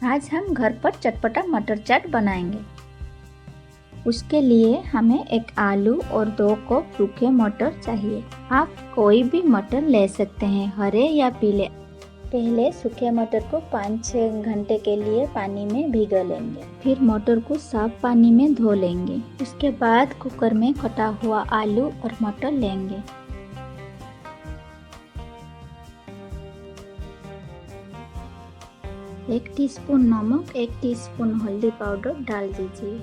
आज हम घर पर चटपटा मटर चाट बनाएंगे। उसके लिए हमें एक आलू और 2 कप सूखे मटर चाहिए। आप कोई भी मटर ले सकते हैं, हरे या पीले। पहले सूखे मटर को 5-6 घंटे के लिए पानी में भिगो लेंगे। फिर मटर को साफ पानी में धो लेंगे। उसके बाद कुकर में कटा हुआ आलू और मटर लेंगे। एक टीस्पून नमक, 1 टीस्पून हल्दी पाउडर डाल दीजिए।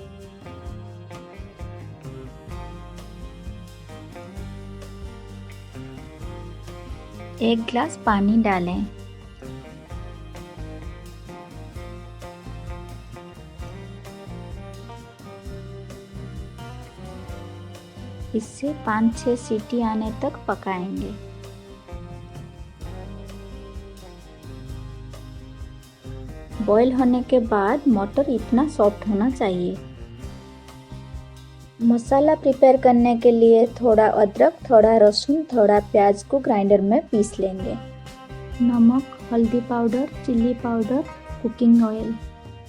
एक गिलास पानी डालें। इससे 5-6 सीटी आने तक पकाएंगे। बॉईल होने के बाद मटर इतना सॉफ्ट होना चाहिए। मसाला प्रिपेयर करने के लिए थोड़ा अदरक, थोड़ा लहसुन, थोड़ा प्याज को ग्राइंडर में पीस लेंगे। नमक, हल्दी powder, chilli powder, cooking oil,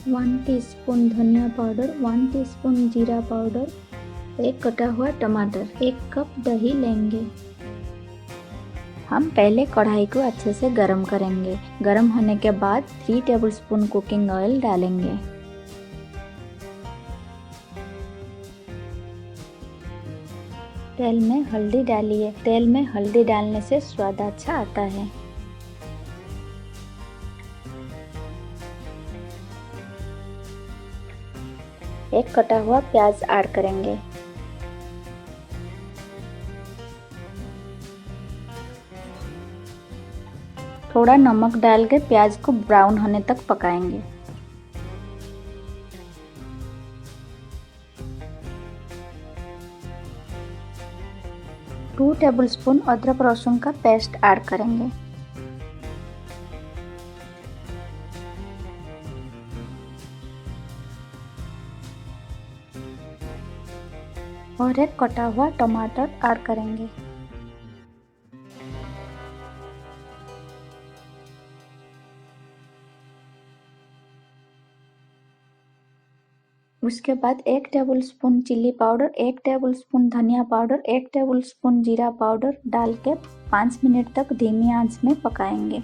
1 teaspoon धनिया पाउडर, 1 टीस्पून जीरा पाउडर, एक कटा हुआ टमाटर, 1 कप दही लेंगे। हम पहले कढ़ाई को अच्छे से गरम करेंगे। गरम होने के बाद 3 टेबलस्पून कुकिंग ऑयल डालेंगे। तेल में हल्दी डालिए। तेल में हल्दी डालने से स्वाद अच्छा आता है। एक कटा हुआ प्याज ऐड करेंगे। थोड़ा नमक डाल के प्याज को ब्राउन होने तक पकाएंगे। टू टेबलस्पून अदरक लहसुन का पेस्ट ऐड करेंगे। और एक कटा हुआ टमाटर ऐड करेंगे। उसके बाद 1 टेबलस्पून चिल्ली पाउडर, 1 टेबलस्पून धनिया पाउडर, 1 टेबलस्पून जीरा पाउडर डाल के 5 मिनट तक धीमी आंच में पकाएंगे।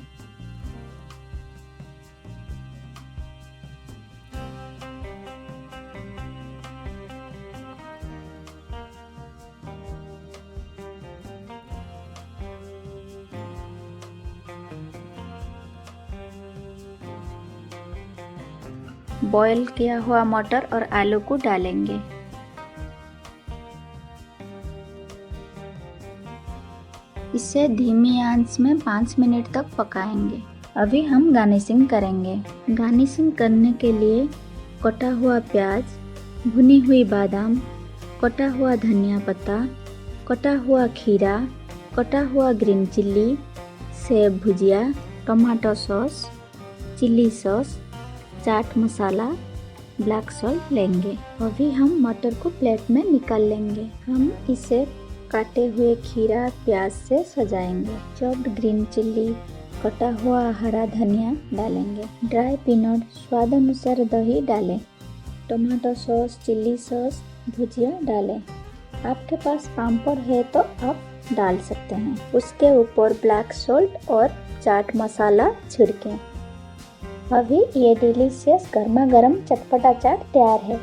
बॉईल किया हुआ मटर और आलू को डालेंगे। इसे धीमी आंच में 5 मिनट तक पकाएंगे। अभी हम गार्निशिंग करेंगे। गार्निशिंग करने के लिए कटा हुआ प्याज, भुनी हुई बादाम, कटा हुआ धनिया पत्ता, कटा हुआ खीरा, कटा हुआ ग्रीन चिल्ली, सेब भुजिया, tomato sauce, chilli sauce, chaat masala, black salt लेंगे। अभी हम मटर को प्लेट में निकाल लेंगे। हम इसे काटे हुए खीरा, प्याज से सजाएंगे। चॉप्ड ग्रीन चिल्ली, कटा हुआ हरा धनिया डालेंगे। ड्राई पीनट, स्वाद अनुसार दही डालें। टमाटो सॉस, चिल्ली सॉस, भुजिया डालें। आपके पास पापड़ है तो आप डाल सकते हैं। उसके ऊपर ब्लैक सॉल्ट और चाट मसाला छिड़कें। अभी ये डिलीशियस गर्मा गर्म चटपटा चाट तैयार है।